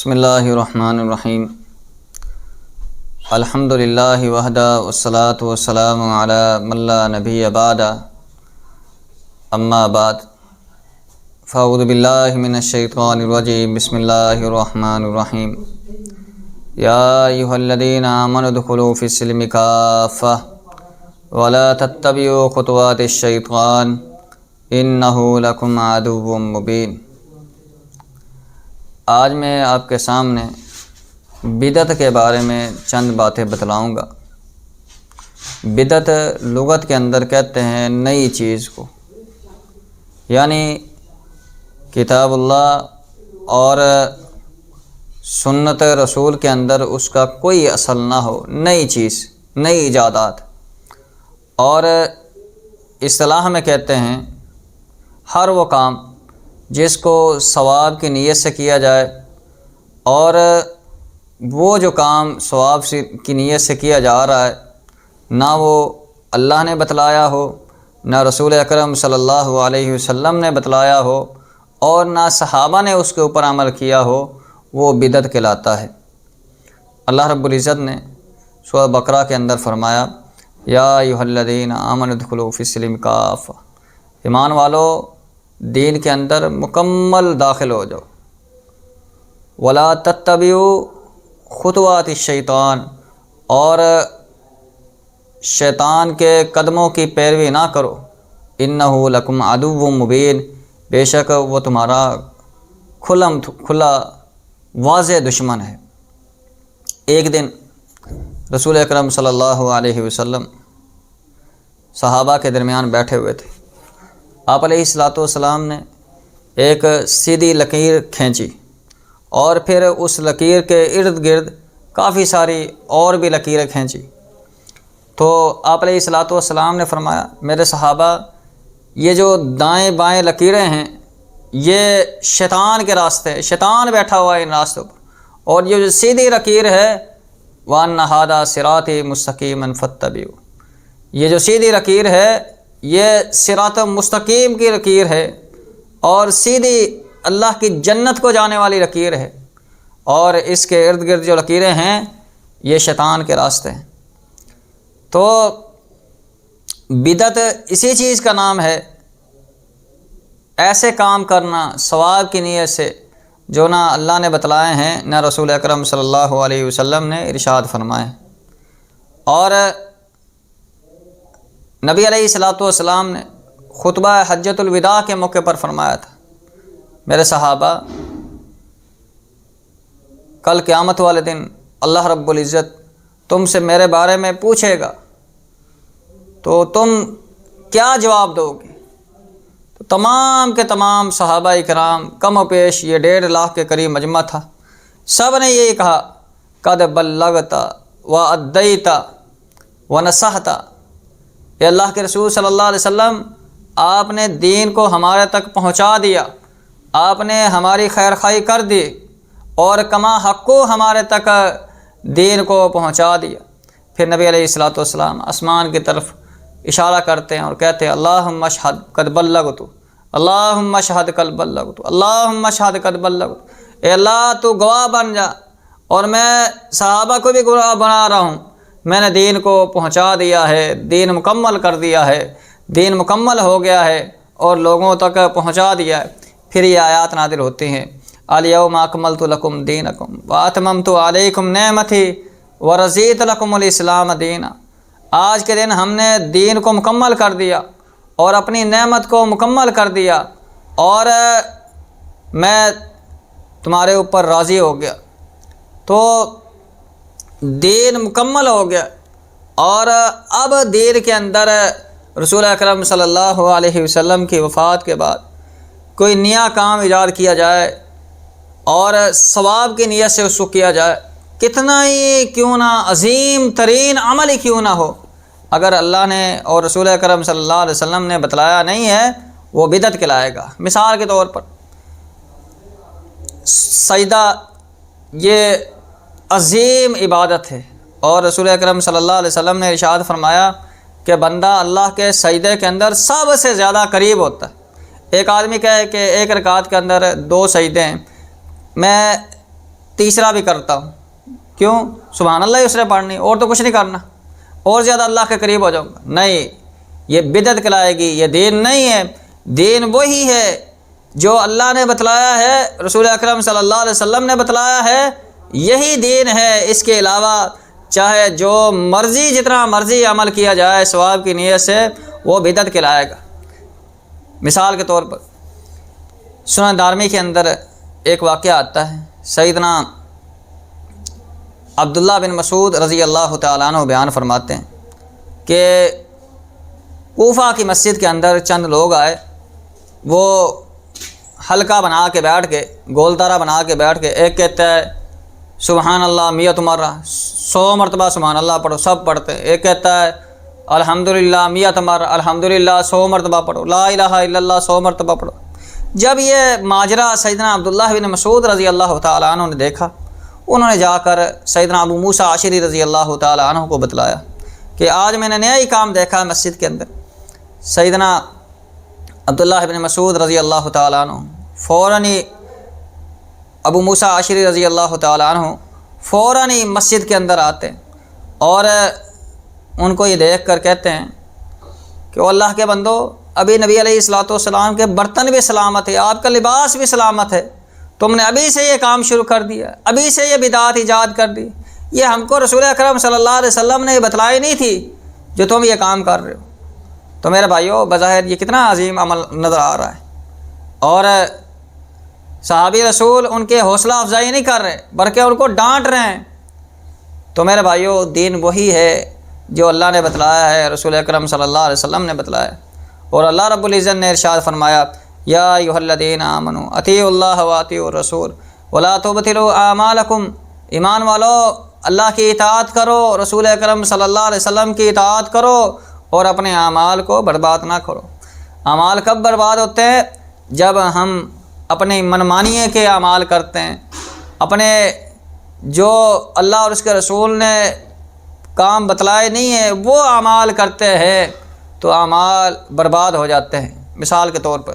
بسم اللہ الرحمن الرحیم الحمد للہ وحدہ والصلاة والسلام علی من لا نبی بعد اما بعد فاعوذ باللہ من الشیطان الرجیم بسم اللہ الرحمن الرحیم یا ایھا الذین آمنوا ادخلوا فی السلم کافۃ ولا تتبعوا خطوات الشیطان انہ لکم عدو مبین۔ آج میں آپ کے سامنے بدعت کے بارے میں چند باتیں بتلاؤں گا۔ بدعت لغت کے اندر کہتے ہیں نئی چیز کو، یعنی کتاب اللہ اور سنت رسول کے اندر اس کا کوئی اصل نہ ہو، نئی چیز، نئی ایجادات۔ اور اصطلاح میں کہتے ہیں ہر وہ کام جس کو ثواب کی نیت سے کیا جائے، اور وہ جو کام ثواب کی نیت سے کیا جا رہا ہے نہ وہ اللہ نے بتلایا ہو، نہ رسول اکرم صلی اللہ علیہ وسلم نے بتلایا ہو، اور نہ صحابہ نے اس کے اوپر عمل کیا ہو، وہ بدعت کہلاتا ہے۔ اللہ رب العزت نے سورہ بقرہ کے اندر فرمایا یا ایھا الذین آمنوا ادخلوا فی السلم کافۃ، ایمان والو دین کے اندر مکمل داخل ہو جاؤ۔ ولا تتبعوا خطوات الشیطان، اور شیطان کے قدموں کی پیروی نہ کرو۔ انہ لکم عدو مبین، بے شک وہ تمہارا کھلا واضح دشمن ہے۔ ایک دن رسول اکرم صلی اللہ علیہ وسلم صحابہ کے درمیان بیٹھے ہوئے تھے۔ آپ علیہ الصلوۃ والسلام نے ایک سیدھی لکیر کھینچی، اور پھر اس لکیر کے ارد گرد کافی ساری اور بھی لکیریں کھینچی۔ تو آپ علیہ الصلوۃ والسلام نے فرمایا میرے صحابہ، یہ جو دائیں بائیں لکیریں ہیں یہ شیطان کے راستے، شیطان بیٹھا ہوا ہے ان راستوں پر، اور یہ جو سیدھی لکیر ہے وَأَنَّ هَٰذَا صِرَاطِي مُسْتَقِيمًا فَاتَّبِعُوهُ، یہ جو سیدھی لکیر ہے یہ صراط مستقیم کی لکیر ہے، اور سیدھی اللہ کی جنت کو جانے والی لکیر ہے، اور اس کے ارد گرد جو لکیریں ہیں یہ شیطان کے راستے ہیں۔ تو بدعت اسی چیز کا نام ہے، ایسے کام کرنا ثواب کی نیت سے جو نہ اللہ نے بتلائے ہیں نہ رسول اکرم صلی اللہ علیہ وسلم نے ارشاد فرمائے۔ اور نبی علیہ الصلوۃ والسلام نے خطبہ حجۃ الوداع کے موقع پر فرمایا تھا میرے صحابہ، کل قیامت والے دن اللہ رب العزت تم سے میرے بارے میں پوچھے گا تو تم کیا جواب دو گے؟ تو تمام کے تمام صحابہ کرام، کم و بیش یہ 1.5 لاکھ کے قریب مجمع تھا، سب نے یہی کہا قد بلغت وادیت ونصحت، کہ اللہ کے رسول صلی اللہ علیہ وسلم آپ نے دین کو ہمارے تک پہنچا دیا، آپ نے ہماری خیر خواہی کر دی، اور کما حق کو ہمارے تک دین کو پہنچا دیا۔ پھر نبی علیہ الصلوۃ والسلام آسمان کی طرف اشارہ کرتے ہیں اور کہتے ہیں اللہم اشہد قد بلغت، اللہم اشہد قد بلغت، اللہم اشہد قد بلغت، اے اللہ تو گواہ بن جا، اور میں صحابہ کو بھی گواہ بنا رہا ہوں، میں نے دین کو پہنچا دیا ہے، دین مکمل کر دیا ہے، دین مکمل ہو گیا ہے اور لوگوں تک پہنچا دیا ہے۔ پھر یہ آیات نازل ہوتی ہیں الیوم اکملت لکم دینکم واتممت علیکم نعمتی ورضیت لکم الاسلام دینا، آج کے دن ہم نے دین کو مکمل کر دیا اور اپنی نعمت کو مکمل کر دیا، اور میں تمہارے اوپر راضی ہو گیا۔ تو دین مکمل ہو گیا، اور اب دین کے اندر رسول اکرم صلی اللہ علیہ وسلم کی وفات کے بعد کوئی نیا کام ایجاد کیا جائے اور ثواب کی نیت سے اس کو کیا جائے، کتنا ہی کیوں نہ عظیم ترین عمل ہی کیوں نہ ہو، اگر اللہ نے اور رسول اکرم صلی اللہ علیہ وسلم نے بتلایا نہیں ہے وہ بدعت کہلائے گا۔ مثال کے طور پر سجدہ یہ عظیم عبادت ہے، اور رسول اکرم صلی اللہ علیہ وسلم نے ارشاد فرمایا کہ بندہ اللہ کے سجدے کے اندر سب سے زیادہ قریب ہوتا ہے۔ ایک آدمی کہے کہ ایک رکعت کے اندر 2 سجدے ہیں، میں تیسرا بھی کرتا ہوں، کیوں؟ سبحان اللہ ہی اس نے پڑھنی، اور تو کچھ نہیں کرنا، اور زیادہ اللہ کے قریب ہو جاؤں گا۔ نہیں، یہ بدعت کہلائے گی، یہ دین نہیں ہے۔ دین وہی ہے جو اللہ نے بتلایا ہے، رسول اکرم صلی اللہ علیہ وسلم نے بتلایا ہے، یہی دین ہے۔ اس کے علاوہ چاہے جو مرضی جتنا مرضی عمل کیا جائے ثواب کی نیت سے، وہ بدعت کہلائے گا۔ مثال کے طور پر سنن دارمی کے اندر ایک واقعہ آتا ہے، سیدنا عبداللہ بن مسعود رضی اللہ تعالیٰ عنہ بیان فرماتے ہیں کہ کوفہ کی مسجد کے اندر چند لوگ آئے، وہ حلقہ بنا کے بیٹھ کے، گول دارہ بنا کے بیٹھ کے، ایک کہتا ہے سبحان اللہ 100 مرہ، 100 مرتبہ سبحان اللہ پڑھو، سب پڑھتے ہیں۔ ایک کہتا ہے الحمدللہ 100 مرہ، الحمدللہ 100 مرتبہ پڑھو، لا الہ الا اللہ 100 مرتبہ پڑھو۔ جب یہ ماجرا سیدنا عبداللہ بن مسعود رضی اللہ تعالیٰ عنہ نے دیکھا، انہوں نے جا کر سیدنا ابو موسیٰ عاشری رضی اللہ تعالیٰ عنہ کو بتلایا کہ آج میں نے نیا ہی کام دیکھا ہے مسجد کے اندر۔ سیدنا عبداللہ بن مسعود رضی اللہ تعالیٰ عنہ فوراً ہی، ابو موسیٰ عاشری رضی اللہ تعالیٰ عنہ فوراً ہی مسجد کے اندر آتے ہیں اور ان کو یہ دیکھ کر کہتے ہیں کہ وہ اللہ کے بندو، ابھی نبی علیہ الصلوۃ والسلام کے برتن بھی سلامت ہے، آپ کا لباس بھی سلامت ہے، تم نے ابھی سے یہ کام شروع کر دیا، ابھی سے یہ بدعت ایجاد کر دی، یہ ہم کو رسول اکرم صلی اللہ علیہ وسلم نے یہ بتلائی نہیں تھی جو تم یہ کام کر رہے ہو۔ تو میرے بھائیو، بظاہر یہ کتنا عظیم عمل نظر آ رہا ہے، اور صحابی رسول ان کے حوصلہ افزائی نہیں کر رہے بلکہ ان کو ڈانٹ رہے ہیں۔ تو میرے بھائیو، دین وہی ہے جو اللہ نے بتلایا ہے، رسول اکرم صلی اللہ علیہ وسلم نے بتلایا ہے، اور اللہ رب العزت نے ارشاد فرمایا یا ایھا الذین آمنوا اطیعوا اللہ واطیعوا الرسول ولا تبطلوا اعمالکم، ایمان والو اللہ کی اطاعت کرو، رسول اکرم صلی اللہ علیہ وسلم کی اطاعت کرو، اور اپنے اعمال کو برباد نہ کرو۔ اعمال کب برباد ہوتے ہیں؟ جب ہم اپنے منمانیے کے اعمال کرتے ہیں، اپنے جو اللہ اور اس کے رسول نے کام بتلائے نہیں ہیں وہ اعمال کرتے ہیں تو اعمال برباد ہو جاتے ہیں۔ مثال کے طور پر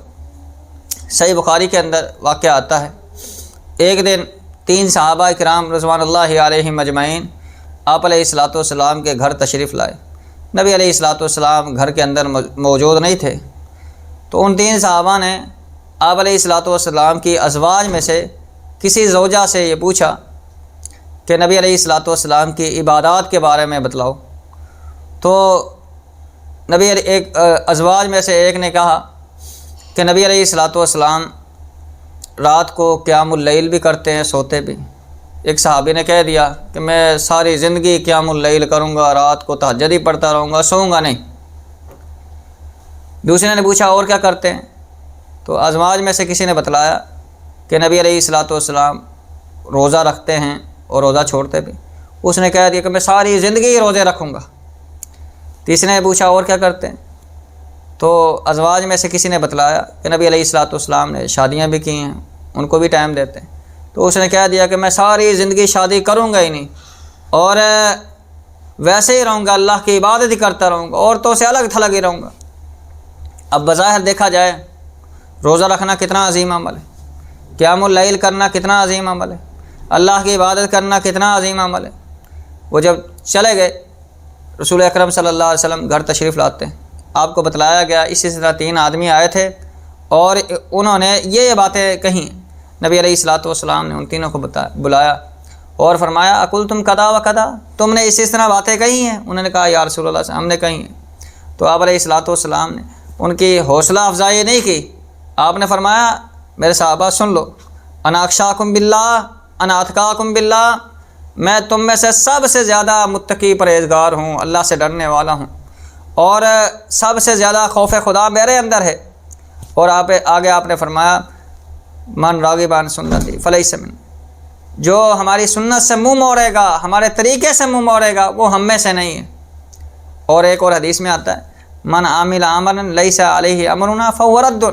صحیح بخاری کے اندر واقعہ آتا ہے، ایک دن 3 صحابہ کرام رضوان اللہ علیہم اجمعین آپ علیہ الصلوۃ والسلام کے گھر تشریف لائے۔ نبی علیہ الصلوۃ والسلام گھر کے اندر موجود نہیں تھے، تو ان 3 صحابہ نے آپ علیہ الصلوۃ والسلام کی ازواج میں سے کسی زوجہ سے یہ پوچھا کہ نبی علیہ الصلوۃ والسلام کی عبادات کے بارے میں بتلاؤ۔ تو نبی ایک ازواج میں سے ایک نے کہا کہ نبی علیہ الصلوۃ والسلام رات کو قیام اللیل بھی کرتے ہیں، سوتے بھی۔ ایک صحابی نے کہہ دیا کہ میں ساری زندگی قیام اللیل کروں گا، رات کو تہجد ہی پڑھتا رہوں گا، سوؤں گا نہیں۔ دوسرے نے پوچھا اور کیا کرتے ہیں؟ تو ازواج میں سے کسی نے بتلایا کہ نبی علیہ الصلوۃ والسلام روزہ رکھتے ہیں اور روزہ چھوڑتے بھی۔ اس نے کہہ دیا کہ میں ساری زندگی روزے رکھوں گا۔ تیسرے نے پوچھا اور کیا کرتے ہیں؟ تو ازواج میں سے کسی نے بتلایا کہ نبی علیہ الصلوۃ والسلام نے شادیاں بھی کی ہیں، ان کو بھی ٹائم دیتے ہیں۔ تو اس نے کہہ دیا کہ میں ساری زندگی شادی کروں گا ہی نہیں، اور ویسے ہی رہوں گا، اللہ کی عبادت ہی کرتا رہوں گا، عورتوں سے الگ تھلگ ہی رہوں گا۔ اب بظاہر دیکھا جائے روزہ رکھنا کتنا عظیم عمل ہے، قیام اللیل کرنا کتنا عظیم عمل ہے، اللہ کی عبادت کرنا کتنا عظیم عمل ہے۔ وہ جب چلے گئے، رسول اکرم صلی اللہ علیہ وسلم گھر تشریف لاتے ہیں، آپ کو بتلایا گیا اسی طرح 3 آدمی آئے تھے اور انہوں نے یہ باتیں کہیں۔ نبی علیہ الصلوۃ والسلام نے ان تینوں کو بلایا اور فرمایا اقلتم کذا و کذا، تم نے اسی طرح باتیں کہی ہیں؟ انہوں نے کہا یا رسول اللہ ہم نے کہی ہیں۔ تو آپ علیہ الصلوۃ والسلام نے ان کی حوصلہ افزائی نہیں کی، آپ نے فرمایا میرے صحابہ سن لو، انا اخشاکم باللہ انا اتقاکم باللہ، میں تم میں سے سب سے زیادہ متقی پرہیزگار ہوں، اللہ سے ڈرنے والا ہوں، اور سب سے زیادہ خوف خدا میرے اندر ہے۔ اور آگے آپ نے فرمایا من راغب عن سنتی فلیس منی، جو ہماری سنت سے منہ موڑے گا، ہمارے طریقے سے منہ موڑے گا، وہ ہم میں سے نہیں ہے۔ اور ایک اور حدیث میں آتا ہے من عامل عملا لیس علیہ امرنا فہو رد،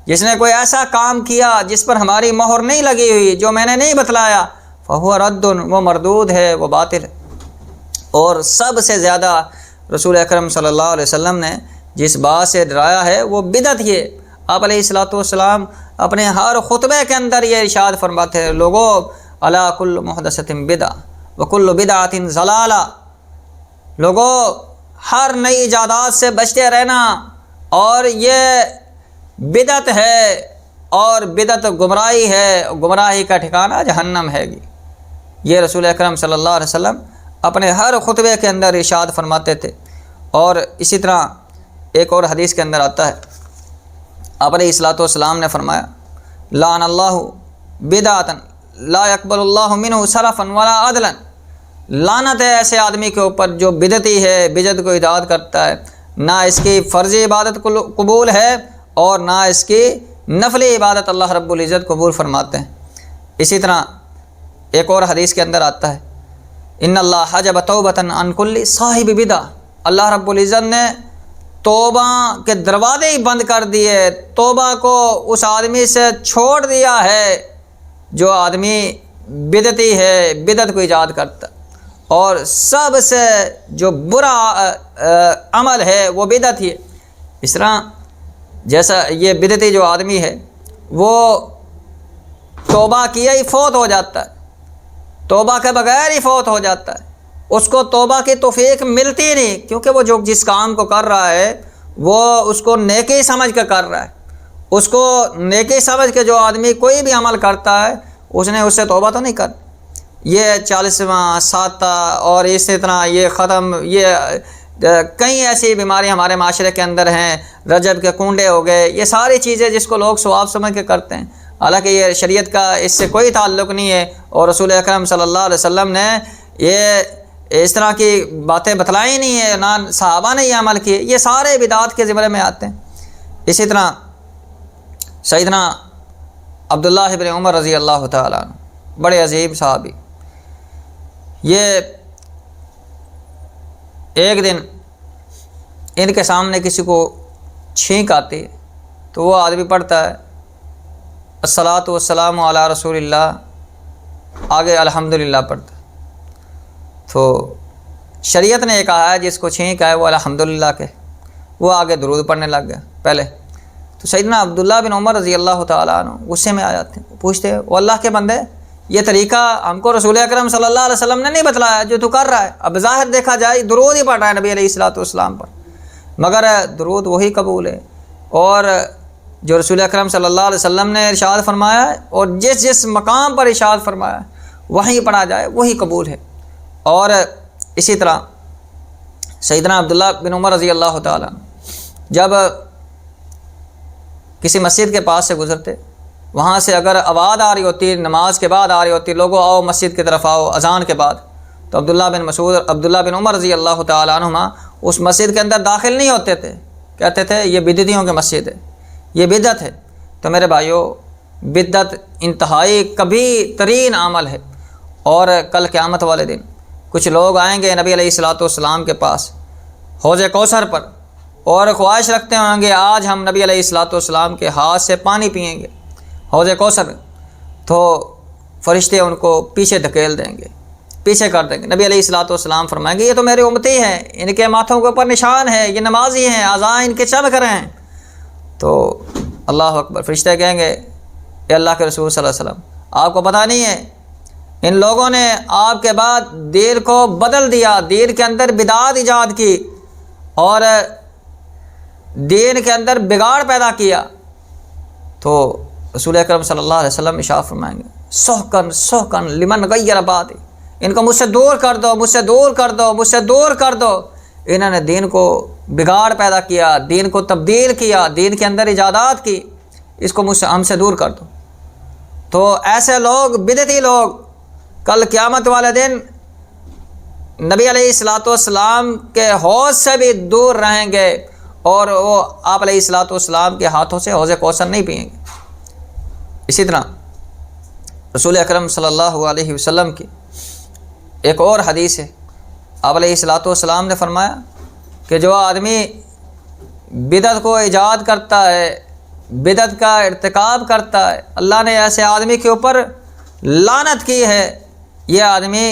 جس نے کوئی ایسا کام کیا جس پر ہماری مہر نہیں لگی ہوئی، جو میں نے نہیں بتلایا، فہو رد، وہ مردود ہے، وہ باطل ہے۔ اور سب سے زیادہ رسول اکرم صلی اللہ علیہ وسلم نے جس بات سے ڈرایا ہے وہ بدعت ہی ہے۔ آپ علیہ الصلوۃ والسلام اپنے ہر خطبے کے اندر یہ ارشاد فرماتے ہیں لوگوں الا کل محدثۃ بدعہ وکل بدعۃ ضلالہ، لوگوں ہر نئی ایجادات سے بچتے رہنا، اور یہ بدعت ہے اور بدعت گمراہی ہے، گمراہی کا ٹھکانہ جہنم ہے گی۔ یہ رسول اکرم صلی اللہ علیہ وسلم اپنے ہر خطبے کے اندر ارشاد فرماتے تھے۔ اور اسی طرح ایک اور حدیث کے اندر آتا ہے، آپ علیہ الصلوۃ والسلام نے فرمایا لعن اللہ بدعۃ لا یقبل اللہ منہ صرفا ولا عدلا، لعنت ہے ایسے آدمی کے اوپر جو بدعتی ہے، بدعت کو اطاعت کرتا ہے، نہ اس کی فرضی عبادت قبول ہے اور نہ اس کی نفلی عبادت اللہ رب العزت قبول فرماتے ہیں۔ اسی طرح ایک اور حدیث کے اندر آتا ہے ان اللہ حجب توبۃ عن کل صاحب بدعہ، اللہ رب العزت نے توبہ کے دروازے ہی بند کر دیے، توبہ کو اس آدمی سے چھوڑ دیا ہے جو آدمی بدعتی ہے، بدعت کو ایجاد کرتا، اور سب سے جو برا عمل ہے وہ بدعت ہی ہے۔ اس طرح جیسا یہ بدعتی جو آدمی ہے وہ توبہ کیا ہی فوت ہو جاتا ہے، توبہ کے بغیر ہی فوت ہو جاتا ہے، اس کو توبہ کی توفیق ملتی نہیں، کیونکہ وہ جو جس کام کو کر رہا ہے وہ اس کو نیکی سمجھ کے کر رہا ہے، اس کو نیکی سمجھ کے جو آدمی کوئی بھی عمل کرتا ہے اس نے اس سے توبہ تو نہیں کر، یہ 40واں ساتہ اور اسی طرح یہ ختم، یہ کئی ایسی بیماریاں ہمارے معاشرے کے اندر ہیں، رجب کے کنڈے ہو گئے، یہ ساری چیزیں جس کو لوگ ثواب سمجھ کے کرتے ہیں، حالانکہ یہ شریعت کا اس سے کوئی تعلق نہیں ہے، اور رسول اکرم صلی اللہ علیہ وسلم نے یہ اس طرح کی باتیں بتلائی نہیں ہیں، نہ صحابہ نے یہ عمل کیے، یہ سارے بدعات کے زمرے میں آتے ہیں۔ اسی طرح سیدنا عبداللہ ابن عمر رضی اللہ تعالیٰ عنہ، بڑے عظیم صحابی، یہ ایک دن ان کے سامنے کسی کو چھینک آتی ہے تو وہ آدمی پڑھتا ہے الصلاۃ والسلام علی رسول اللہ، آگے الحمدللہ پڑھتا ہے، تو شریعت نے یہ کہا ہے جس کو چھینک آئے وہ الحمدللہ کہ وہ آگے درود پڑھنے لگ گیا پہلے، تو سیدنا عبداللہ بن عمر رضی اللہ تعالیٰ عنہ غصے میں آ جاتے ہیں، پوچھتے ہیں وہ اللہ کے بندے، یہ طریقہ ہم کو رسول اکرم صلی اللہ علیہ وسلم نے نہیں بتلایا جو تو کر رہا ہے، اب ظاہر دیکھا جائے درود ہی پڑھ رہا ہے نبی علیہ الصلوۃ والسلام پر، مگر درود وہی قبول ہے، اور جو رسول اکرم صلی اللہ علیہ وسلم نے ارشاد فرمایا ہے اور جس جس مقام پر ارشاد فرمایا ہے وہیں پڑھا جائے وہی قبول ہے۔ اور اسی طرح سیدنا عبداللہ بن عمر رضی اللہ تعالیٰ جب کسی مسجد کے پاس سے گزرتے، وہاں سے اگر آواز آ رہی ہوتی، نماز کے بعد آ رہی ہوتی، لوگوں آؤ مسجد کی طرف آؤ اذان کے بعد، تو عبداللہ بن عمر رضی اللہ تعالیٰ عنہما اس مسجد کے اندر داخل نہیں ہوتے تھے، کہتے تھے یہ بدعتیوں کی مسجد ہے، یہ بدعت ہے۔ تو میرے بھائیوں، بدعت انتہائی کبھی ترین عمل ہے، اور کل قیامت والے دن کچھ لوگ آئیں گے نبی علیہ الصلوۃ والسلام کے پاس حوض کوثر پر، اور خواہش رکھتے ہوں گے آج ہم نبی علیہ الصلوۃ والسلام کے ہاتھ سے پانی پئیں گے حوض کوثر، تو فرشتے ان کو پیچھے دھکیل دیں گے، پیچھے کر دیں گے، نبی علیہ الصلوۃ والسلام فرمائیں گے یہ تو میرے امتی ہیں، ان کے ماتھوں کے اوپر نشان ہے، یہ نمازی ہیں، اعضاء ان کے چمک رہے ہیں، تو اللہ اکبر، فرشتے کہیں گے اے اللہ کے رسول صلی اللہ علیہ وسلم آپ کو پتہ نہیں ہے ان لوگوں نے آپ کے بعد دین کو بدل دیا، دین کے اندر بدعات ایجاد کی اور دین کے اندر بگاڑ پیدا کیا، تو رسول اکرم صلی اللہ علیہ وسلم ارشاد فرمائیں گے سحقن سحقن لمن غیر بادی، ان کو مجھ سے دور کر دو، مجھ سے دور کر دو، مجھ سے دور کر دو، انہوں نے دین کو بگاڑ پیدا کیا، دین کو تبدیل کیا، دین کے اندر ایجادات کی، اس کو مجھ سے ہم سے دور کر دو۔ تو ایسے لوگ، بدعتی لوگ، کل قیامت والے دن نبی علیہ الصلوۃ والسلام کے حوض سے بھی دور رہیں گے، اور وہ آپ علیہ الصلوۃ والسلام کے ہاتھوں سے حوض کوثر نہیں پئیں گے۔ اسی طرح رسول اکرم صلی اللہ علیہ وسلم کی ایک اور حدیث ہے، آپ علیہ الصلوۃ والسلام نے فرمایا کہ جو آدمی بدعت کو ایجاد کرتا ہے، بدعت کا ارتکاب کرتا ہے، اللہ نے ایسے آدمی کے اوپر لعنت کی ہے، یہ آدمی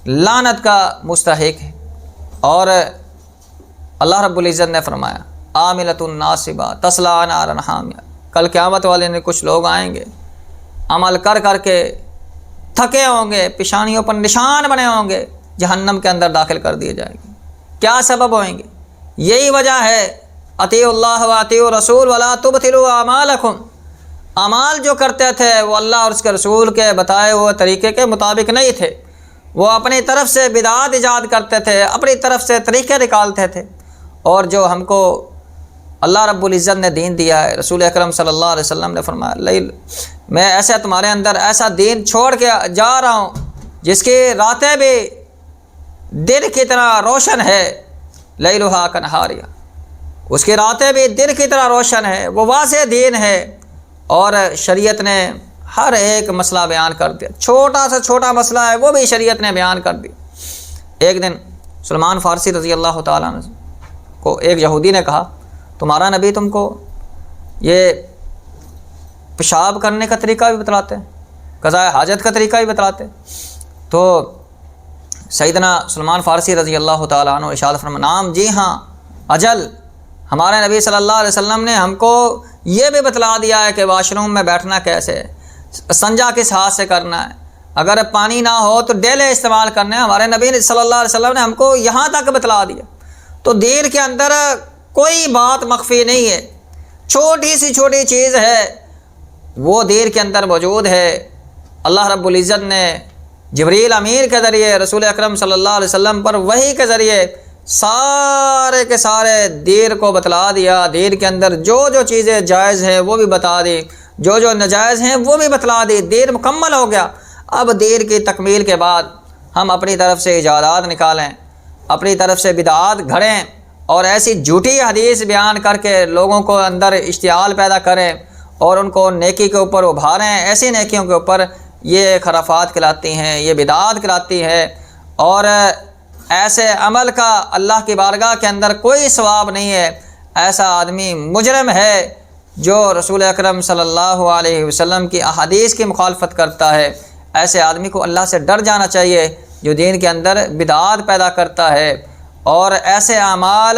لعنت کا مستحق ہے۔ اور اللہ رب العزت نے فرمایا عاملۃ ناصبہ تصلی نارا حامیہ، کل قیامت والے نے کچھ لوگ آئیں گے عمل کر کر کے تھکے ہوں گے، پیشانیوں پر نشان بنے ہوں گے، جہنم کے اندر داخل کر دیے جائیں گے۔ کیا سبب ہوئیں گے؟ یہی وجہ ہے اطیعوا اللہ و اطیعوا الرسول ولا تبطلوا اعمالکم، اعمال جو کرتے تھے وہ اللہ اور اس کے رسول کے بتائے ہوئے طریقے کے مطابق نہیں تھے، وہ اپنی طرف سے بدعات ایجاد کرتے تھے، اپنی طرف سے طریقے نکالتے تھے۔ اور جو ہم کو اللہ رب العزت نے دین دیا ہے، رسول اکرم صلی اللہ علیہ وسلم نے فرمایا میں ایسا تمہارے اندر ایسا دین چھوڑ کے جا رہا ہوں جس کی راتیں بھی دن کی طرح روشن ہے، لیلھا کنہاریہ، اس کی راتیں بھی دن کی طرح روشن ہے، وہ واضح دین ہے۔ اور شریعت نے ہر ایک مسئلہ بیان کر دیا، چھوٹا سے چھوٹا مسئلہ ہے وہ بھی شریعت نے بیان کر دیا۔ ایک دن سلمان فارسی رضی اللہ تعالیٰ عنہ کو ایک یہودی نے کہا تمہارا نبی تم کو یہ پیشاب کرنے کا طریقہ بھی بتلاتے ہیں، قضاء حاجت کا طریقہ بھی بتلاتے ہیں۔ تو سیدنا سلمان فارسی رضی اللہ تعالیٰ عنہ ارشاد فرمایا نام جی ہاں اجل، ہمارے نبی صلی اللہ علیہ وسلم نے ہم کو یہ بھی بتلا دیا ہے کہ واش روم میں بیٹھنا کیسے ہے، استنجا کس ہاتھ سے کرنا ہے، اگر پانی نہ ہو تو ڈیلے استعمال کرنا ہے، ہمارے نبی صلی اللہ علیہ وسلم نے ہم کو یہاں تک بتلا دیا۔ تو دین کے اندر کوئی بات مخفی نہیں ہے، چھوٹی سی چھوٹی چیز ہے وہ دین کے اندر موجود ہے۔ اللہ رب العزت نے جبریل امین کے ذریعے رسول اکرم صلی اللہ علیہ وسلم پر وحی کے ذریعے سارے کے سارے دین کو بتلا دیا۔ دین کے اندر جو جو چیزیں جائز ہیں وہ بھی بتا دی، جو جو ناجائز ہیں وہ بھی بتلا دی، دین مکمل ہو گیا۔ اب دین کی تکمیل کے بعد ہم اپنی طرف سے ایجادات نکالیں، اپنی طرف سے بدعات گھڑیں اور ایسی جھوٹی حدیث بیان کر کے لوگوں کو اندر اشتعال پیدا کریں اور ان کو نیکی کے اوپر ابھاریں، ایسی نیکیوں کے اوپر، یہ خرافات کہلاتی ہیں، یہ بدعات کہلاتی ہے۔ اور ایسے عمل کا اللہ کی بارگاہ کے اندر کوئی ثواب نہیں ہے۔ ایسا آدمی مجرم ہے جو رسول اکرم صلی اللہ علیہ وسلم کی احادیث کی مخالفت کرتا ہے۔ ایسے آدمی کو اللہ سے ڈر جانا چاہیے جو دین کے اندر بدعات پیدا کرتا ہے اور ایسے اعمال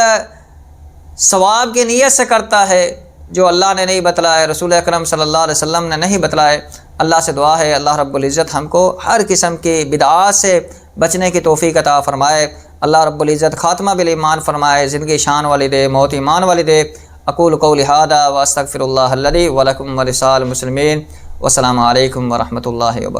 ثواب کی نیت سے کرتا ہے جو اللہ نے نہیں بتلائے، رسول اکرم صلی اللہ علیہ وسلم نے نہیں بتلائے۔ اللہ سے دعا ہے اللہ رب العزت ہم کو ہر قسم کی بدعات سے بچنے کی توفیق عطا فرمائے۔ اللہ رب العزت خاتمہ بالایمان فرمائے، زندگی شان والی دے، موت ایمان والی دے۔ اقول قولی ھذا واستغفر اللہ الذی ولکم ولسائر المسلمین۔ والسلام علیکم ورحمۃ اللہ وبرکاتہ۔